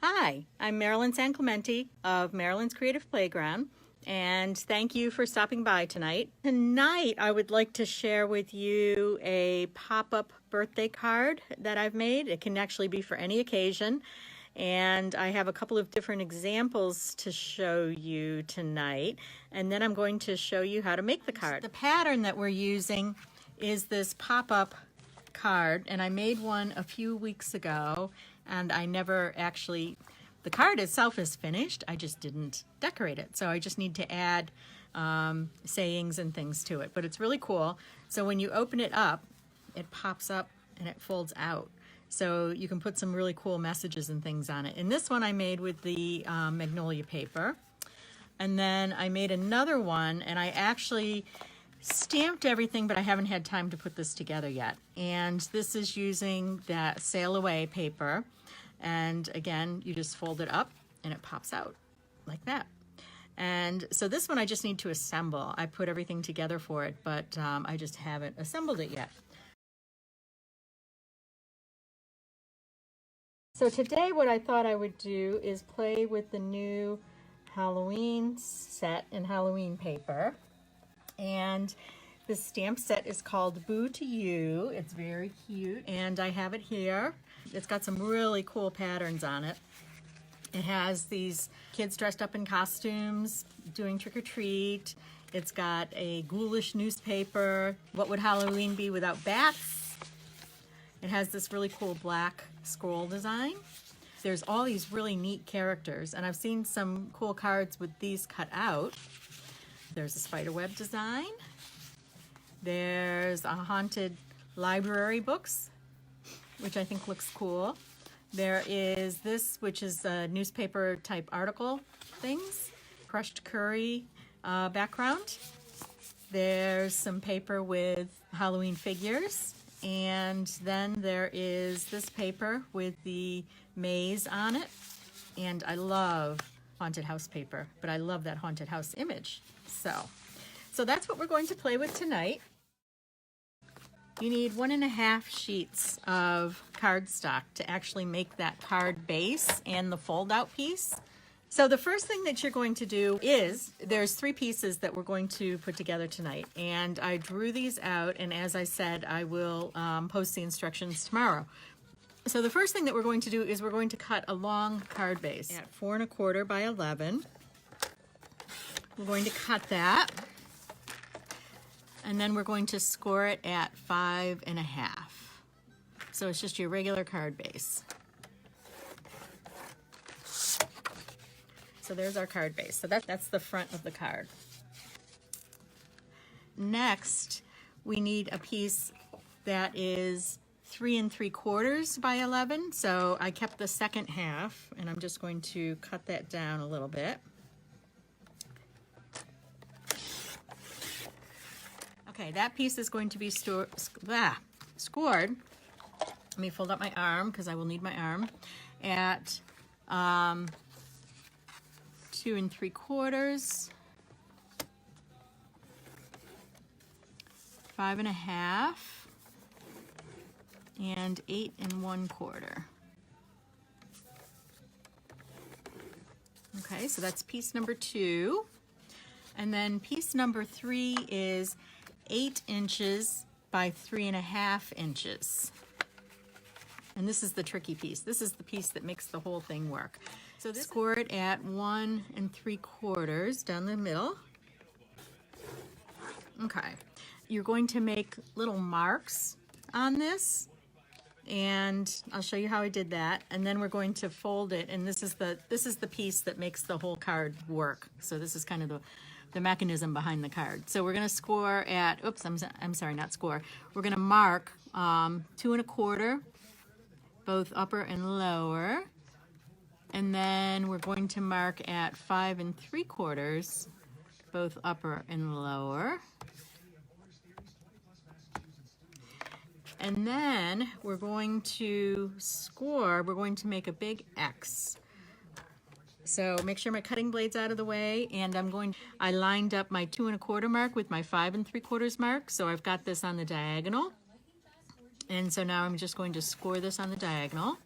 Hi, I'm Marilyn San Clemente of Marilyn's Creative Playground, and thank you for stopping by tonight. Tonight, I would like to share with you a pop-up birthday card that I've made. It can actually be for any occasion, and I have a couple of different examples to show you tonight, and then I'm going to show you how to make the card. The pattern that we're using is this pop-up card, and I made one a few weeks ago, and I never actually, the card itself is finished, I just didn't decorate it. So I just need to add sayings and things to it, but it's really cool. So when you open it up, it pops up and it folds out. So you can put some really cool messages and things on it. And this one I made with the magnolia paper. And then I made another one, and I actually stamped everything, but I haven't had time to put this together yet. And this is using that sail away paper. And again, you just fold it up and it pops out like that. And so this one I just need to assemble. I put everything together for it, but I just haven't assembled it yet. So today what I thought I would do is play with the new Halloween set in Halloween paper. And this stamp set is called Boo to You. It's very cute, and I have it here. It's got some really cool patterns on it. It has these kids dressed up in costumes doing trick-or-treat. It's got a ghoulish newspaper. What would Halloween be without bats? It has this really cool black scroll design. There's all these really neat characters, and I've seen some cool cards with these cut out. There's a spiderweb design. There's a haunted library books, which I think looks cool. There is this, which is a newspaper type article things, crushed curry background. There's some paper with Halloween figures. And then there is this paper with the maze on it. And I love haunted house paper, but I love that haunted house image. So that's what we're going to play with tonight. You need 1.5 sheets of cardstock to actually make that card base and the fold-out piece. So the first thing that you're going to do is, there's 3 pieces that we're going to put together tonight, and I drew these out, and as I said, I will post the instructions tomorrow. So the first thing that we're going to do is we're going to cut a long card base at 4¼ by 11. We're going to cut that, and then we're going to score it at 5½. So it's just your regular card base. So there's our card base. So that's the front of the card. Next, we need a piece that is 3¾ by 11. So I kept the second half, and I'm just going to cut that down a little bit. Okay, that piece is going to be scored. Let me fold up my arm because I will need my arm at 2¾ 5½, and 8¼ Okay, so that's piece number 2. And then piece number 3 is 8 inches by 3½ inches. And this is the tricky piece. This is the piece that makes the whole thing work. So this score it at 1¾ down the middle. Okay. You're going to make little marks on this, and I'll show you how I did that. And then we're going to fold it, and this is the piece that makes the whole card work. So this is kind of the mechanism behind the card. So we're going to score at, oops, I'm sorry, not score. We're going to mark 2¼ both upper and lower, and then we're going to mark at 5¾ both upper and lower, and then we're going to score. We're going to make a big X. So make sure my cutting blade's out of the way, and I lined up my 2¼ mark with my 5¾ mark, so I've got this on the diagonal. And so now I'm just going to score this on the diagonal.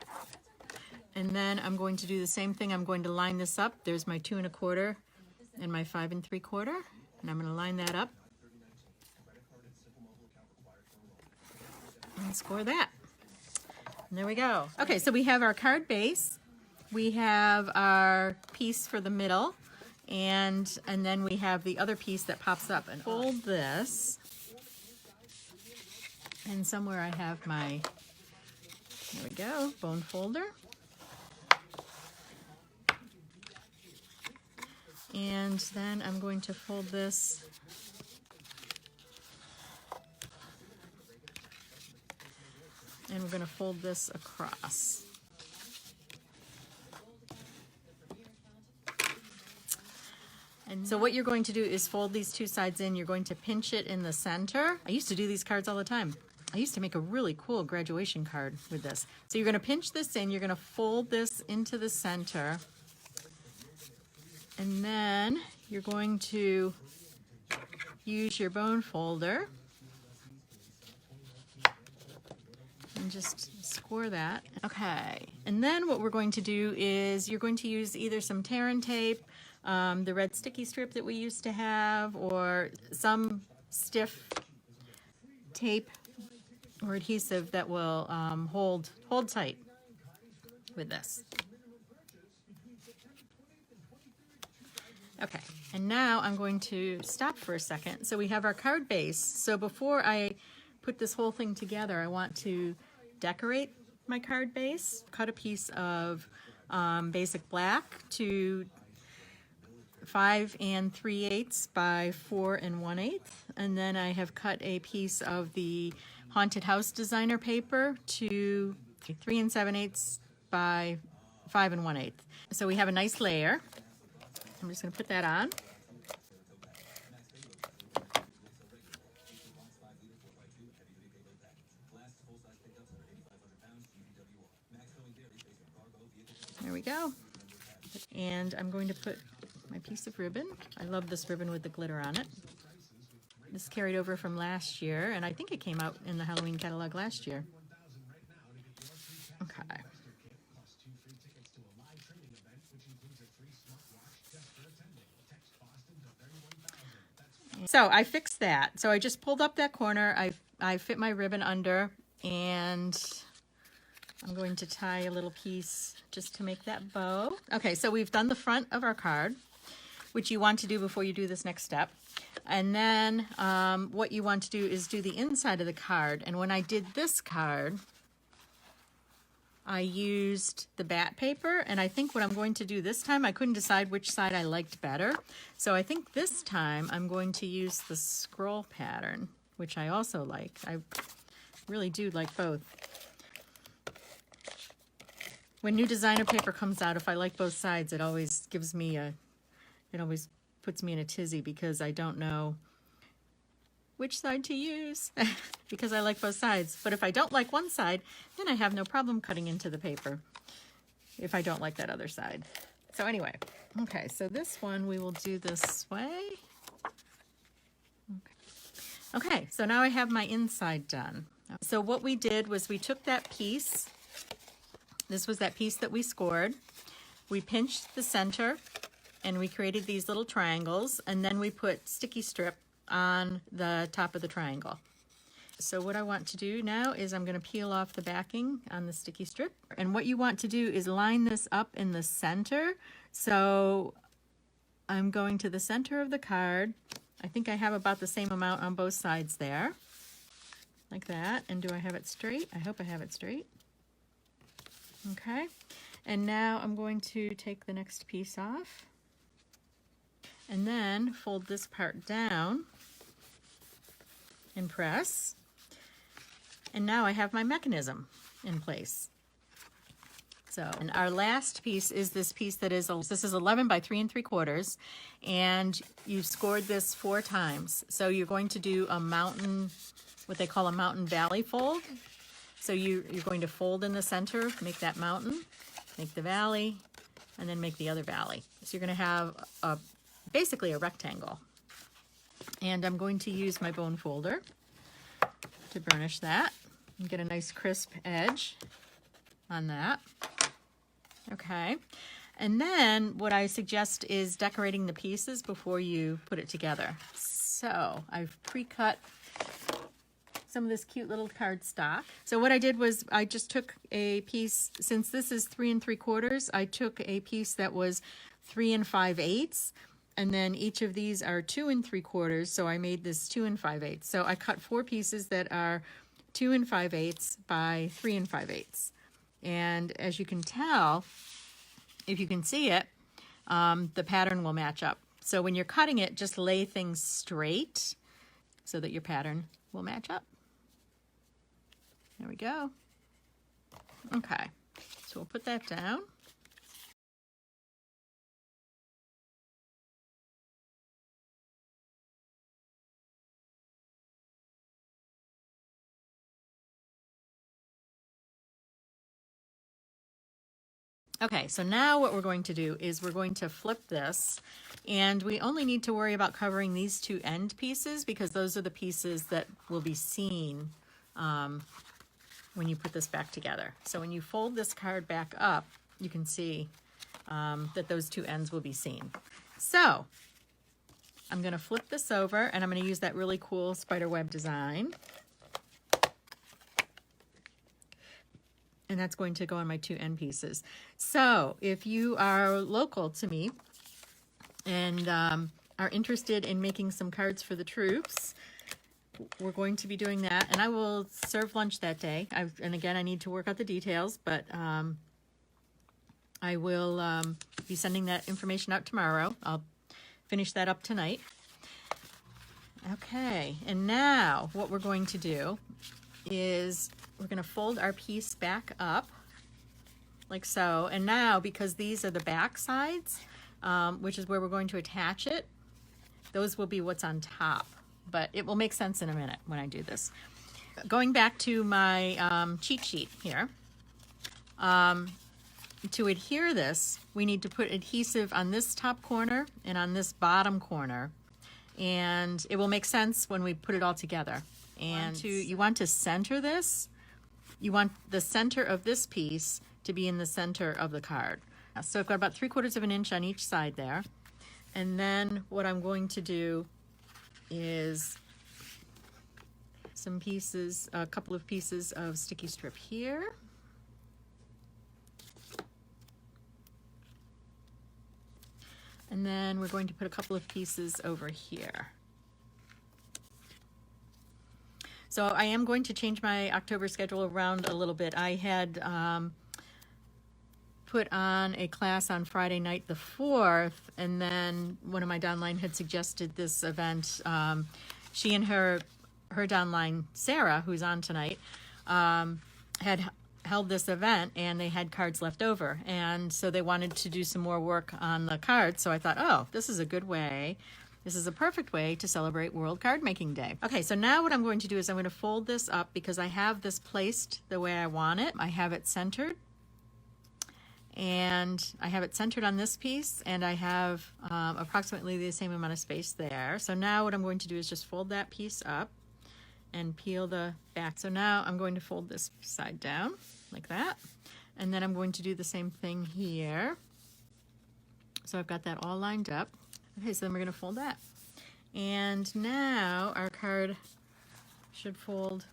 And then I'm going to do the same thing. I'm going to line this up. There's my 2 1/4 and my 5 3/4, and I'm going to line that up and score that. And there we go. Okay, so we have our card base. We have our piece for the middle, and then we have the other piece that pops up. And fold this. And somewhere I have my, there we go, bone folder. And then I'm going to fold this and we're going to fold this across. And so what you're going to do is fold these two sides in. You're going to pinch it in the center. I used to do these cards all the time. I used to make a really cool graduation card with this. So you're going to pinch this in. You're going to fold this into the center. And then you're going to use your bone folder and just score that. Okay. And then what we're going to do is you're going to use either some tear and tape, the red sticky strip that we used to have, or some stiff tape or adhesive that will hold tight with this. Okay, and now I'm going to stop for a second. So we have our card base. So before I put this whole thing together, I want to decorate my card base. Cut a piece of basic black to 5 3/8 by 4 1/8, and then I have cut a piece of the Haunted House designer paper to 3 7/8 by 5 1/8. So we have a nice layer. I'm just going to put that on. There we go. And I'm going to put my piece of ribbon. I love this ribbon with the glitter on it. This carried over from last year, and I think it came out in the Halloween catalog last year. Okay. So I fixed that. So I just pulled up that corner. I fit my ribbon under, and I'm going to tie a little piece just to make that bow. Okay, so we've done the front of our card, which you want to do before you do this next step. And then what you want to do is do the inside of the card. And when I did this card, I used the bat paper, and I think what I'm going to do this time, I couldn't decide which side I liked better. So I think this time I'm going to use the scroll pattern, which I also like. I really do like both. When new designer paper comes out, if I like both sides, it always gives me it always puts me in a tizzy because I don't know which side to use because I like both sides. But if I don't like one side, then I have no problem cutting into the paper if I don't like that other side. So anyway, okay, so this one we will do this way. Okay, so now I have my inside done. So what we did was we took that piece. This was that piece that we scored. We pinched the center and we created these little triangles, and then we put sticky strip on the top of the triangle. So what I want to do now is I'm going to peel off the backing on the sticky strip. And what you want to do is line this up in the center. So I'm going to the center of the card. I think I have about the same amount on both sides there. Like that. And do I have it straight? I hope I have it straight. Okay. And now I'm going to take the next piece off. And then fold this part down and press. And now I have my mechanism in place. So, and our last piece is this piece that is, this is 11 by 3 3/4, and you've scored this 4 times. So you're going to do a mountain, what they call a mountain valley fold. So you're going to fold in the center, make that mountain, make the valley, and then make the other valley. So you're going to have basically a rectangle. And I'm going to use my bone folder to burnish that and get a nice crisp edge on that. Okay. And then what I suggest is decorating the pieces before you put it together. So I've pre-cut some of this cute little cardstock. So what I did was I just took a piece, since this is 3 3/4, I took a piece that was 3 5/8, and then each of these are 2 3/4, so I made this 2 5/8. So I cut 4 pieces that are 2 5/8 by 3 5/8. And as you can tell, if you can see it, the pattern will match up. So when you're cutting it, just lay things straight so that your pattern will match up. There we go. Okay, so we'll put that down. Okay, so now what we're going to do is we're going to flip this, and we only need to worry about covering these 2 end pieces because those are the pieces that will be seen when you put this back together. So when you fold this card back up, you can see that those 2 ends will be seen. So I'm going to flip this over, and I'm going to use that really cool spider web design. And that's going to go on my 2 end pieces. So if you are local to me and are interested in making some cards for the troops, we're going to be doing that. And I will serve lunch that day. And again, I need to work out the details, but I will be sending that information out tomorrow. I'll finish that up tonight. Okay, and now what we're going to do is we're going to fold our piece back up like so. And now, because these are the back sides, which is where we're going to attach it, those will be what's on top. But it will make sense in a minute when I do this. Going back to my cheat sheet here, to adhere this, we need to put adhesive on this top corner and on this bottom corner. And it will make sense when we put it all together. And you want to center this. You want the center of this piece to be in the center of the card. So I've got about 3/4 of an inch on each side there. And then what I'm going to do is some pieces, a couple of pieces of sticky strip here. And then we're going to put a couple of pieces over here. So I am going to change my October schedule around a little bit. I had put on a class on Friday night the 4th, and then one of my downline had suggested this event. She and her downline, Sarah, who's on tonight, had held this event, and they had cards left over. And so they wanted to do some more work on the cards. So I thought, oh, this is a good way. This is a perfect way to celebrate World Card Making Day. Okay, so now what I'm going to do is I'm going to fold this up because I have this placed the way I want it. I have it centered, and I have it centered on this piece, and I have approximately the same amount of space there. So now what I'm going to do is just fold that piece up and peel the back. So now I'm going to fold this side down like that, and then I'm going to do the same thing here. So I've got that all lined up. Okay, so then we're going to fold that. And now our card should fold.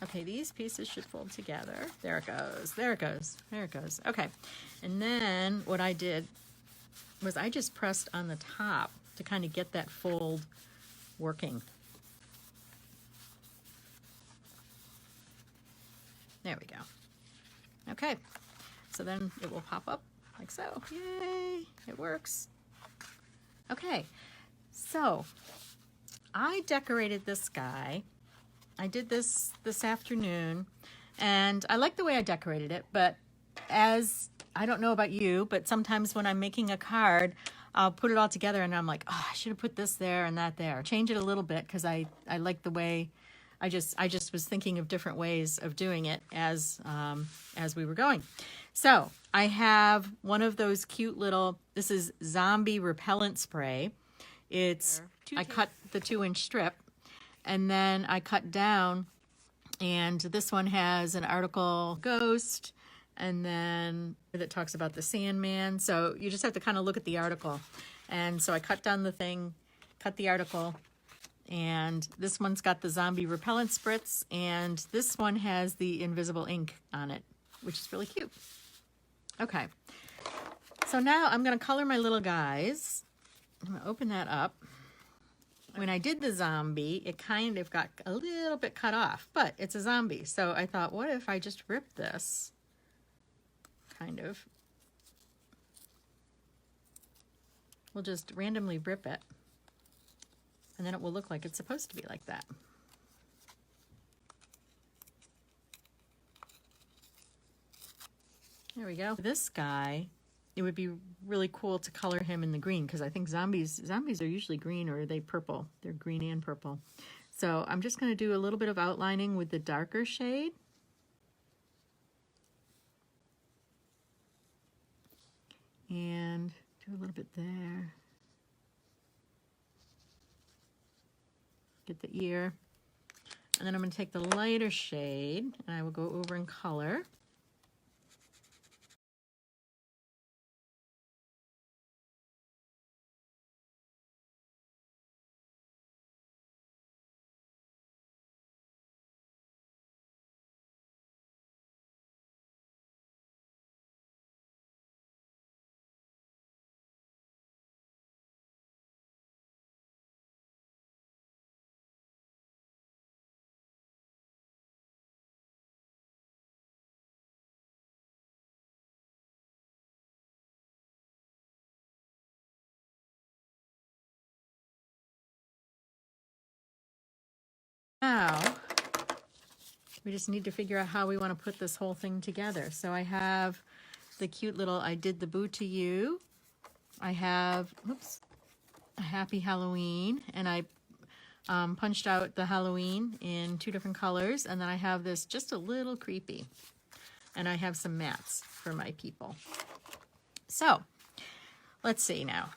Okay, these pieces should fold together. There it goes, there it goes, there it goes. Okay, and then what I did was I just pressed on the top to kind of get that fold working. There we go. Okay, so then it will pop up like so. Yay, it works. Okay, so I decorated this guy. I did this afternoon, and I like the way I decorated it, but as, I don't know about you, but sometimes when I'm making a card, I'll put it all together and I'm like, oh, I should have put this there and that there. Change it a little bit because I like the way, I just was thinking of different ways of doing it as we were going. So I have one of those cute little, this is zombie repellent spray. It's, I cut the 2-inch strip, and then I cut down And this one has an article ghost, and then that talks about the Sandman. So you just have to kind of look at the article. And so I cut down the thing, cut the article, and this one's got the zombie repellent spritz, and this one has the invisible ink on it, which is really cute. Okay, so now I'm going to color my little guys. I'm going to open that up. When I did the zombie, it kind of got a little bit cut off, but it's a zombie. So I thought, what if I just rip this? Kind of. We'll just randomly rip it, and then it will look like it's supposed to be like that. There we go. This guy, it would be really cool to color him in the green, because I think zombies are usually green, or are they purple? They're green and purple. So I'm just going to do a little bit of outlining with the darker shade. And do a little bit there. Get the ear. And then I'm going to take the lighter shade, and I will go over and color. Now, we just need to figure out how we want to put this whole thing together. So I have the cute little, I did the Boo to You. I have, oops, a Happy Halloween, and I punched out the Halloween in 2 different colors, and then I have this just a little creepy. And I have some mats for my people. So, let's see now.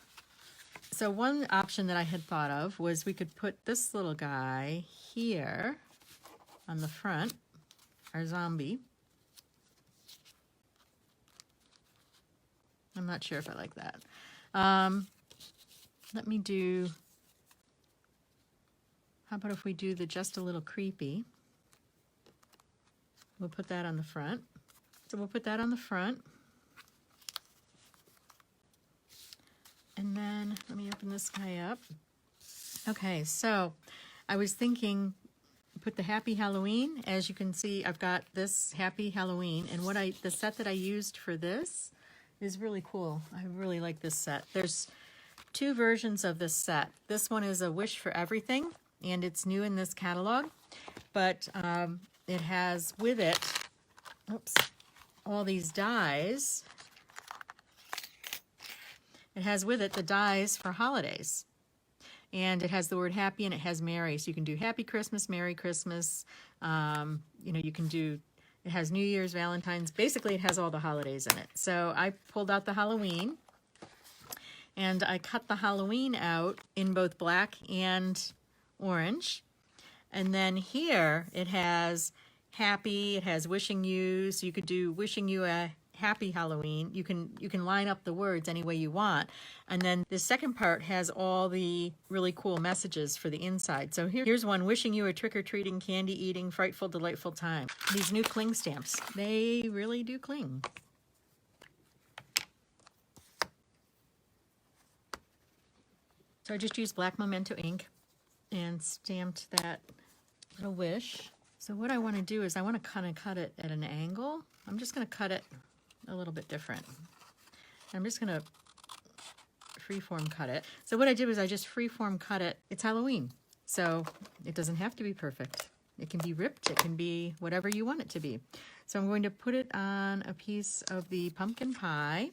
So one option that I had thought of was we could put this little guy here on the front, our zombie. I'm not sure if I like that. Let me do, how about if we do the just a little creepy? We'll put that on the front. So we'll put that on the front. And then let me open this guy up. Okay, so I was thinking, put the Happy Halloween. As you can see, I've got this Happy Halloween, and the set that I used for this is really cool. I really like this set. There's 2 versions of this set. This one is a Wish for Everything, and it's new in this catalog, but it has with it, oops, all these dies. It has with it the dies for holidays. And it has the word happy and it has Merry. So you can do Happy Christmas, Merry Christmas. You can do, it has New Year's, Valentine's. Basically, it has all the holidays in it. So I pulled out the Halloween. And I cut the Halloween out in both black and orange. And then here it has happy, it has wishing you. So you could do wishing you a Happy Halloween. You can line up the words any way you want. And then the second part has all the really cool messages for the inside. So here's one, wishing you a trick-or-treating, candy-eating, frightful, delightful time. These new cling stamps, they really do cling. So I just used black Memento ink and stamped that little wish. So what I want to do is I want to kind of cut it at an angle. I'm just going to cut it a little bit different. I'm just going to freeform cut it. So what I did was I just freeform cut it. It's Halloween, so it doesn't have to be perfect. It can be ripped. It can be whatever you want it to be. So I'm going to put it on a piece of the pumpkin pie,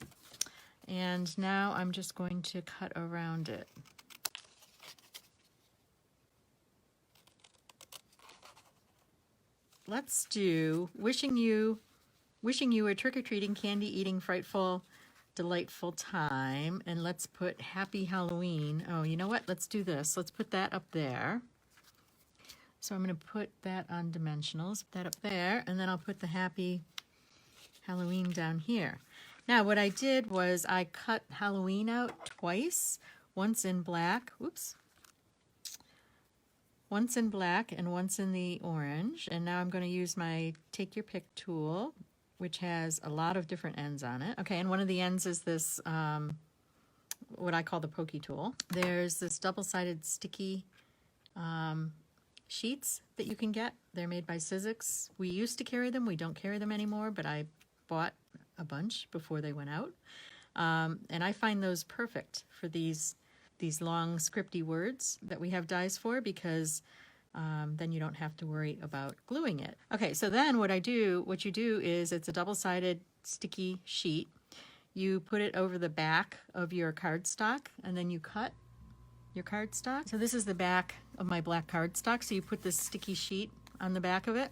and now I'm just going to cut around it. Let's do wishing you a trick-or-treating, candy-eating, frightful, delightful time. And let's put Happy Halloween. Oh, you know what? Let's do this. Let's put that up there. So I'm going to put that on dimensionals, put that up there, and then I'll put the Happy Halloween down here. Now what I did was I cut Halloween out twice, once in black, once in black and once in the orange. And now I'm going to use my Take Your Pick tool, which has a lot of different ends on it. Okay, and one of the ends is this, what I call the pokey tool. There's this double-sided sticky sheets that you can get. They're made by Sizzix. We used to carry them. We don't carry them anymore, but I bought a bunch before they went out. And I find those perfect for these long scripty words that we have dies for, because then you don't have to worry about gluing it. Okay, so then what you do is, it's a double-sided sticky sheet. You put it over the back of your cardstock, and then you cut your cardstock. So this is the back of my black cardstock. So you put this sticky sheet on the back of it,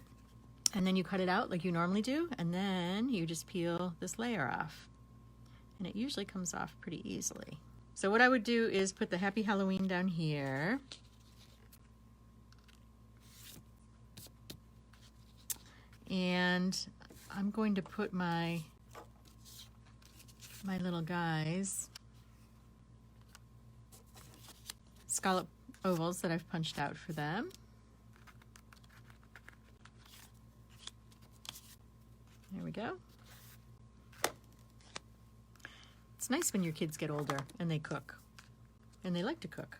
and then you cut it out like you normally do, and then you just peel this layer off. And it usually comes off pretty easily. So what I would do is put the Happy Halloween down here. And I'm going to put my little guys, scallop ovals that I've punched out for them. There we go. It's nice when your kids get older and they cook, and they like to cook.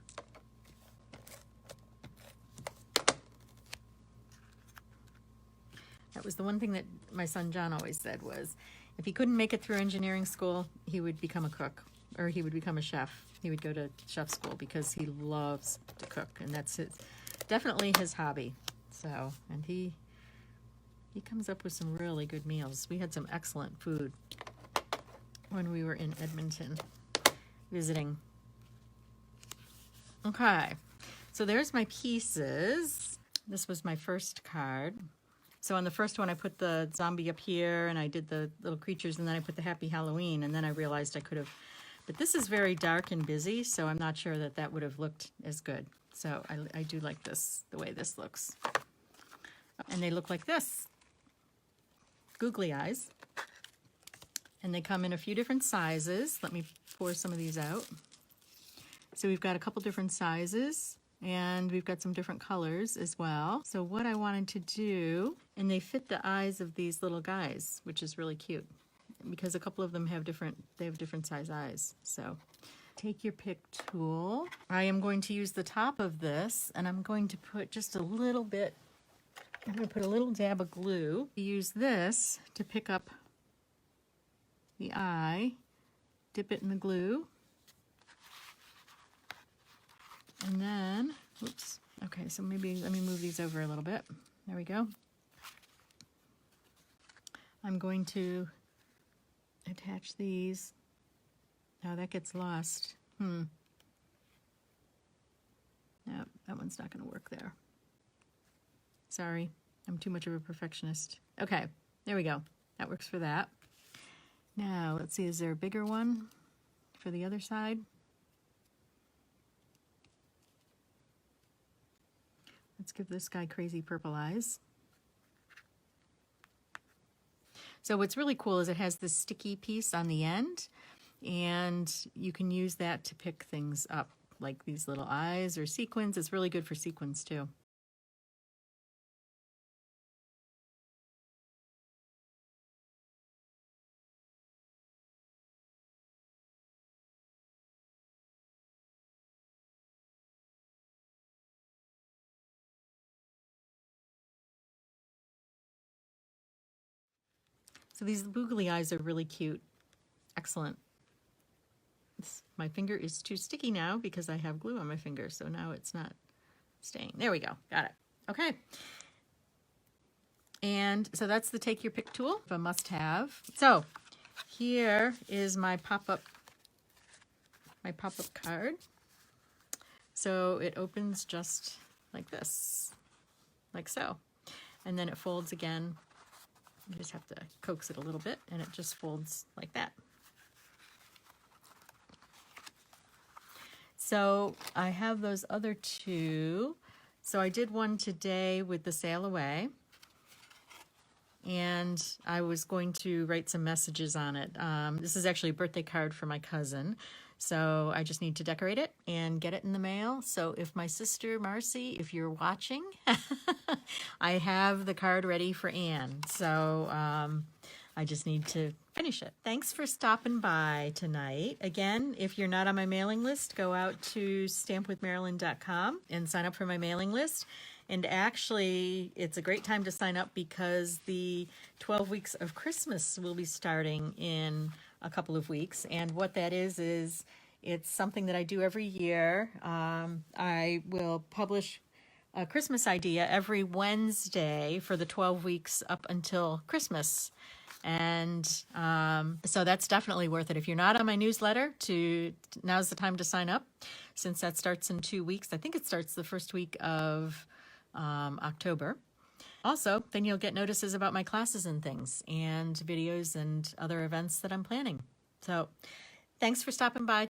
That was the one thing that my son John always said, was if he couldn't make it through engineering school, he would become a cook, or he would become a chef. He would go to chef school because he loves to cook, and that's definitely his hobby. So, and he comes up with some really good meals. We had some excellent food when we were in Edmonton visiting. Okay, so there's my pieces. This was my first card. So on the first one, I put the zombie up here, and I did the little creatures, and then I put the Happy Halloween, and then I realized I could have, but this is very dark and busy, so I'm not sure that would have looked as good. So I do like this, the way this looks. And they look like this. Googly eyes. And they come in a few different sizes. Let me pour some of these out. So we've got a couple different sizes, and we've got some different colors as well. So what I wanted to do, and they fit the eyes of these little guys, which is really cute, because a couple of them have different size eyes. So Take Your Pick tool. I am going to use the top of this, and I'm going to put just a little bit, I'm going to put a little dab of glue. Use this to pick up the eye, dip it in the glue, and then, oops, okay, so maybe let me move these over a little bit. There we go. I'm going to attach these. Now that gets lost. No, that one's not going to work there. Sorry, I'm too much of a perfectionist. Okay, there we go. That works for that. Now, let's see, is there a bigger one for the other side? Let's give this guy crazy purple eyes. So what's really cool is it has this sticky piece on the end, and you can use that to pick things up, like these little eyes or sequins. It's really good for sequins too. So these googly eyes are really cute. Excellent. My finger is too sticky now because I have glue on my finger, so now it's not staying. There we go. Got it. Okay. And so that's the Take Your Pick tool, a must-have. So here is my pop-up card. So it opens just like this, like so. And then it folds again. You just have to coax it a little bit, and it just folds like that. So I have those other two. So I did one today with the sail away, and I was going to write some messages on it. This is actually a birthday card for my cousin, so I just need to decorate it and get it in the mail. So if my sister Marcy, if you're watching, I have the card ready for Anne. So I just need to finish it. Thanks for stopping by tonight. Again, if you're not on my mailing list, go out to stampwithmarilyn.com and sign up for my mailing list. And actually, it's a great time to sign up because the 12 weeks of Christmas will be starting in a couple of weeks. And what that is it's something that I do every year. I will publish a Christmas idea every Wednesday for the 12 weeks up until Christmas. And so that's definitely worth it. If you're not on my newsletter, now's the time to sign up, since that starts in 2 weeks. I think it starts the first week of October. Also, then you'll get notices about my classes and things, and videos and other events that I'm planning. So thanks for stopping by